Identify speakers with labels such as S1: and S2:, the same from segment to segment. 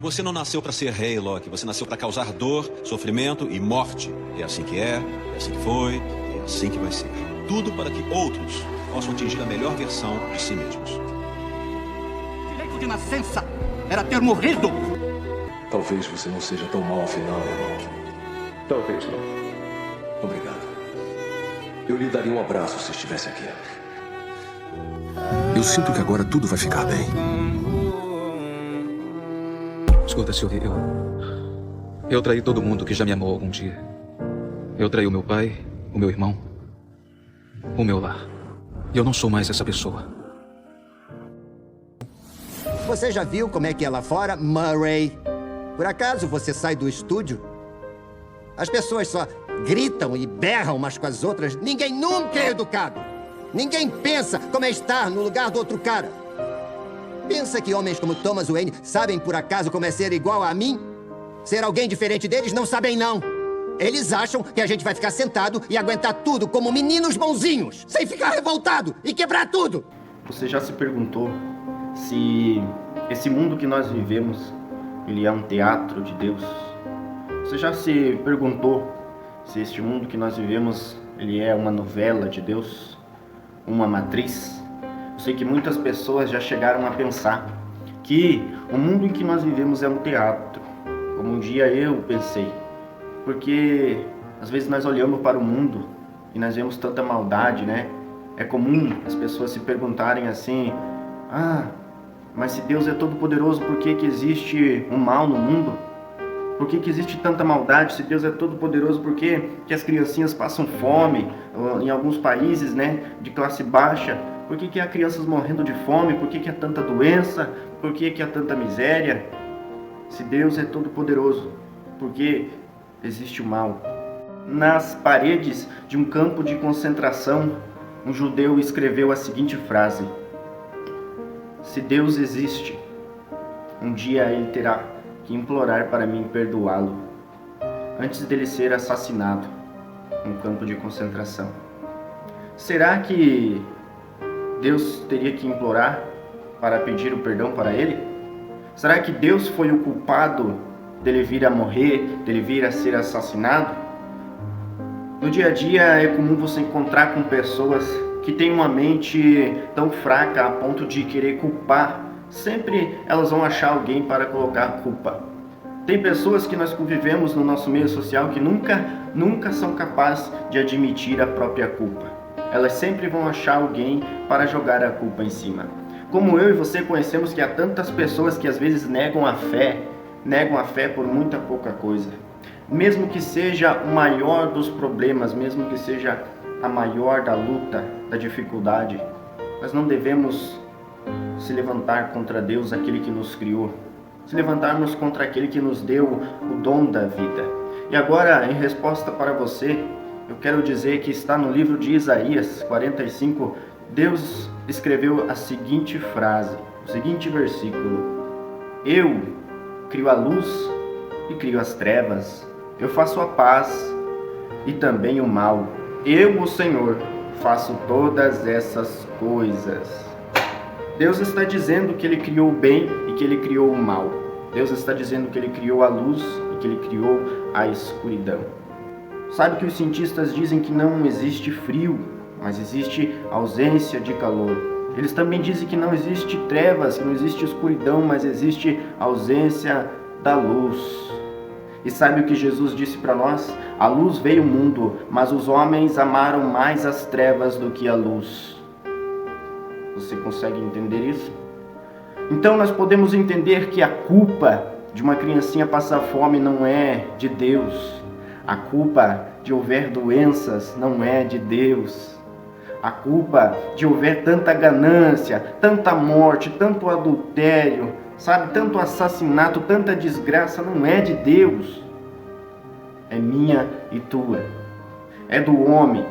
S1: Você não nasceu para ser rei, Loki. Você nasceu para causar dor, sofrimento e morte. É assim que é assim que foi, e é assim que vai ser. Tudo para que outros possam atingir a melhor versão de si mesmos.
S2: Direito de nascença era ter morrido.
S3: Talvez você não seja tão mal afinal, Loki.
S4: Talvez não.
S3: Obrigado. Eu lhe daria um abraço se estivesse aqui. Eu sinto que agora tudo vai ficar bem.
S5: Escuta, Sylvie, eu traí todo mundo que já me amou algum dia. Eu traí o meu pai, o meu irmão, o meu lar. E eu não sou mais essa pessoa.
S6: Você já viu como é que é lá fora, Murray? Por acaso você sai do estúdio? As pessoas só gritam e berram umas com as outras. Ninguém nunca é educado. Ninguém pensa como é estar no lugar do outro cara. Pensa que homens como Thomas Wayne sabem por acaso como é ser igual a mim? Ser alguém diferente deles? Não sabem, não. Eles acham que a gente vai ficar sentado e aguentar tudo como meninos bonzinhos, sem ficar revoltado e quebrar tudo.
S7: Você já se perguntou se esse mundo que nós vivemos, ele é um teatro de Deus? Você já se perguntou se este mundo que nós vivemos, ele é uma novela de Deus? Uma matriz? Eu sei que muitas pessoas já chegaram a pensar que o mundo em que nós vivemos é um teatro, como um dia eu pensei, porque às vezes nós olhamos para o mundo e nós vemos tanta maldade, né? É comum as pessoas se perguntarem assim: mas se Deus é todo poderoso, por que existe um mal no mundo? Por que existe tanta maldade? Se Deus é todo poderoso, por que as criancinhas passam fome em alguns países, né, de classe baixa? Por que há crianças morrendo de fome? Por que há tanta doença? Por que há tanta miséria? Se Deus é todo poderoso, por que existe o mal? Nas paredes de um campo de concentração, um judeu escreveu a seguinte frase: se Deus existe, um dia ele terá que implorar para mim perdoá-lo, antes dele ser assassinado num campo de concentração. Será que Deus teria que implorar para pedir o perdão para ele? Será que Deus foi o culpado dele vir a morrer, dele vir a ser assassinado? No dia a dia é comum você encontrar com pessoas que têm uma mente tão fraca a ponto de querer culpar. Sempre elas vão achar alguém para colocar a culpa. Tem pessoas que nós convivemos no nosso meio social que nunca são capazes de admitir a própria culpa. Elas sempre vão achar alguém para jogar a culpa em cima. Como eu e você conhecemos que há tantas pessoas que às vezes negam a fé por muita pouca coisa. Mesmo que seja o maior dos problemas, mesmo que seja a maior da luta, da dificuldade, nós não devemos se levantar contra Deus, aquele que nos criou, se levantarmos contra aquele que nos deu o dom da vida. E agora, em resposta para você, eu quero dizer que está no livro de Isaías 45, Deus escreveu a seguinte frase, o seguinte versículo: eu crio a luz e crio as trevas, eu faço a paz e também o mal, eu, o Senhor, faço todas essas coisas. Deus está dizendo que Ele criou o bem e que Ele criou o mal. Deus está dizendo que Ele criou a luz e que Ele criou a escuridão. Sabe que os cientistas dizem que não existe frio, mas existe ausência de calor. Eles também dizem que não existe trevas, que não existe escuridão, mas existe ausência da luz. E sabe o que Jesus disse para nós? A luz veio ao mundo, mas os homens amaram mais as trevas do que a luz. Você consegue entender isso? Então nós podemos entender que a culpa de uma criancinha passar fome não é de Deus. A culpa de houver doenças não é de Deus. A culpa de houver tanta ganância, tanta morte, tanto adultério, sabe, tanto assassinato, tanta desgraça não é de Deus. É minha e tua. É do homem.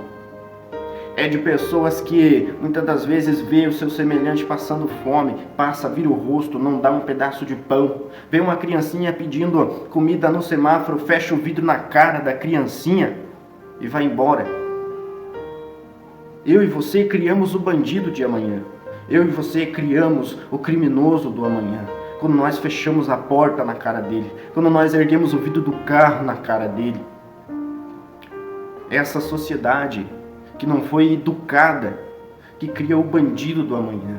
S7: É de pessoas que muitas das vezes vê o seu semelhante passando fome, passa, vira o rosto, não dá um pedaço de pão. Vê uma criancinha pedindo comida no semáforo, fecha o vidro na cara da criancinha e vai embora. Eu e você criamos o bandido de amanhã. Eu e você criamos o criminoso do amanhã. quando nós fechamos a porta na cara dele, quando nós erguemos o vidro do carro na cara dele. Essa sociedade que não foi educada, que cria o bandido do amanhã.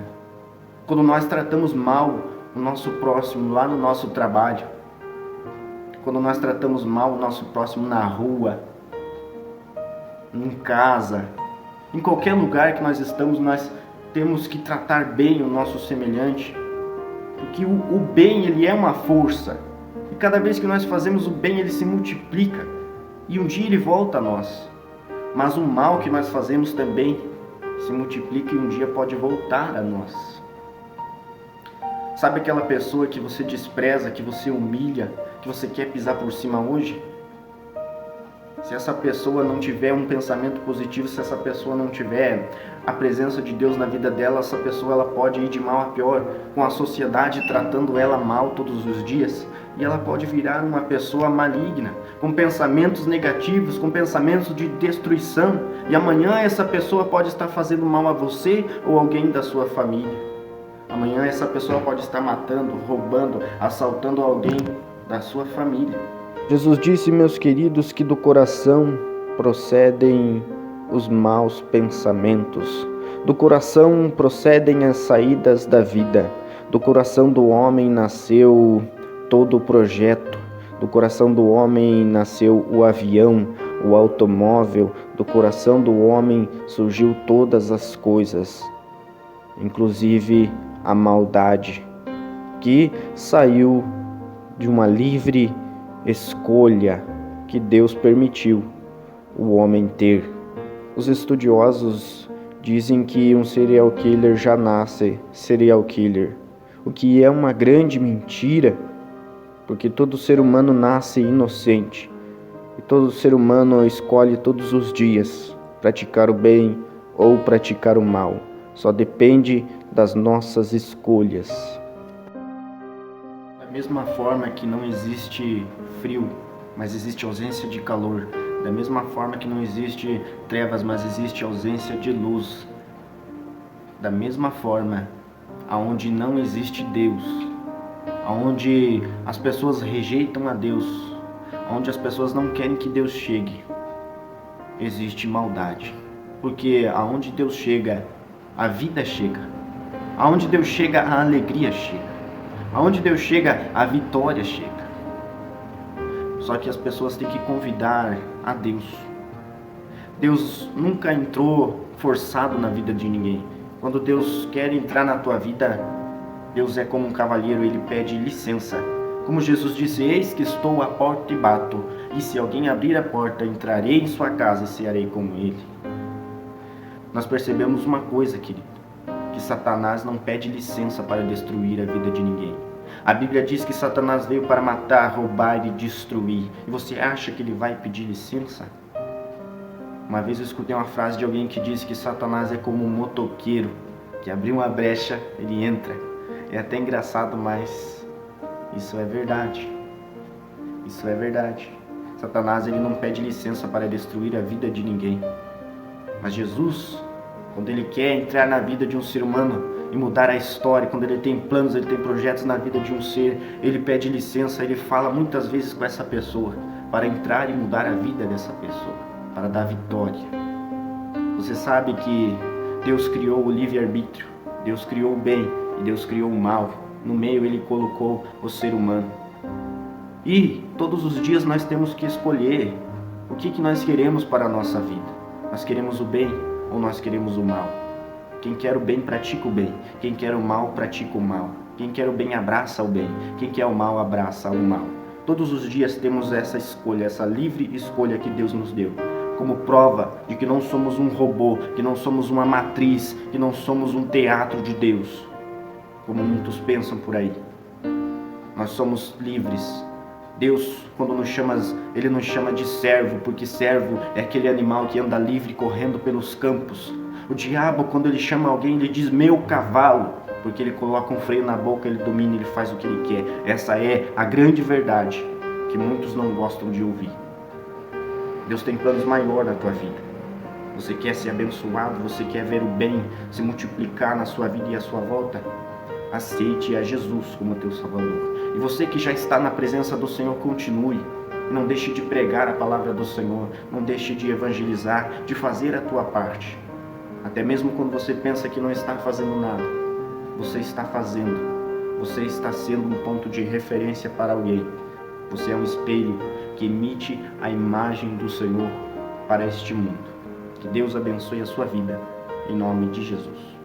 S7: Quando nós tratamos mal o nosso próximo lá no nosso trabalho, quando nós tratamos mal o nosso próximo na rua, em casa, em qualquer lugar que nós estamos, nós temos que tratar bem o nosso semelhante, porque o bem, ele é uma força, e cada vez que nós fazemos o bem, ele se multiplica, e um dia ele volta a nós. Mas o mal que nós fazemos também se multiplica e um dia pode voltar a nós. Sabe aquela pessoa que você despreza, que você humilha, que você quer pisar por cima hoje? Se essa pessoa não tiver um pensamento positivo, se essa pessoa não tiver a presença de Deus na vida dela, essa pessoa ela pode ir de mal a pior, com a sociedade tratando ela mal todos os dias, e ela pode virar uma pessoa maligna, com pensamentos negativos, com pensamentos de destruição, e amanhã essa pessoa pode estar fazendo mal a você ou alguém da sua família. Amanhã essa pessoa pode estar matando, roubando, assaltando alguém da sua família. Jesus disse, meus queridos, que do coração procedem os maus pensamentos. Do coração procedem as saídas da vida. Do coração do homem nasceu todo o projeto. Do coração do homem nasceu o avião, o automóvel. Do coração do homem surgiu todas as coisas, inclusive a maldade, que saiu de uma livre escolha que Deus permitiu o homem ter. Os estudiosos dizem que um serial killer já nasce serial killer, o que é uma grande mentira, porque todo ser humano nasce inocente e todo ser humano escolhe todos os dias praticar o bem ou praticar o mal. Só depende das nossas escolhas. Da mesma forma que não existe frio, mas existe ausência de calor. Da mesma forma que não existe trevas, mas existe ausência de luz. Da mesma forma, aonde não existe Deus, aonde as pessoas rejeitam a Deus, aonde as pessoas não querem que Deus chegue, existe maldade. Porque aonde Deus chega, a vida chega. Aonde Deus chega, a alegria chega. Aonde Deus chega, a vitória chega. Só que as pessoas têm que convidar a Deus. Deus nunca entrou forçado na vida de ninguém. Quando Deus quer entrar na tua vida, Deus é como um cavalheiro, ele pede licença. Como Jesus disse, eis que estou à porta e bato, e se alguém abrir a porta, entrarei em sua casa e cearei com ele. Nós percebemos uma coisa, querido, que Satanás não pede licença para destruir a vida de ninguém. A Bíblia diz que Satanás veio para matar, roubar e destruir. E você acha que ele vai pedir licença? Uma vez eu escutei uma frase de alguém que disse que Satanás é como um motoqueiro, que abriu uma brecha, ele entra. É até engraçado, mas isso é verdade. Isso é verdade. Satanás, ele não pede licença para destruir a vida de ninguém. Mas Jesus, quando ele quer entrar na vida de um ser humano e mudar a história, quando ele tem planos, ele tem projetos na vida de um ser, ele pede licença, ele fala muitas vezes com essa pessoa para entrar e mudar a vida dessa pessoa, para dar vitória. Você sabe que Deus criou o livre-arbítrio, Deus criou o bem e Deus criou o mal. No meio ele colocou o ser humano. E todos os dias nós temos que escolher o que nós queremos para a nossa vida. Nós queremos o bem ou nós queremos o mal? Quem quer o bem pratica o bem. Quem quer o mal pratica o mal. Quem quer o bem abraça o bem. Quem quer o mal abraça o mal. Todos os dias temos essa escolha, essa livre escolha que Deus nos deu, como prova de que não somos um robô, que não somos uma matriz, que não somos um teatro de Deus, como muitos pensam por aí. Nós somos livres. Deus, quando nos chama, Ele nos chama de servo, porque servo é aquele animal que anda livre, correndo pelos campos. O diabo, quando ele chama alguém, ele diz, meu cavalo, porque ele coloca um freio na boca, ele domina, ele faz o que ele quer. Essa é a grande verdade, que muitos não gostam de ouvir. Deus tem planos maiores na tua vida. Você quer ser abençoado, você quer ver o bem se multiplicar na sua vida e à sua volta? aceite a Jesus como teu Salvador. E você que já está na presença do Senhor, continue. Não deixe de pregar a palavra do Senhor, não deixe de evangelizar, de fazer a tua parte. Até mesmo quando você pensa que não está fazendo nada, você está fazendo. Você está sendo um ponto de referência para alguém. Você é um espelho que emite a imagem do Senhor para este mundo. Que Deus abençoe a sua vida, em nome de Jesus.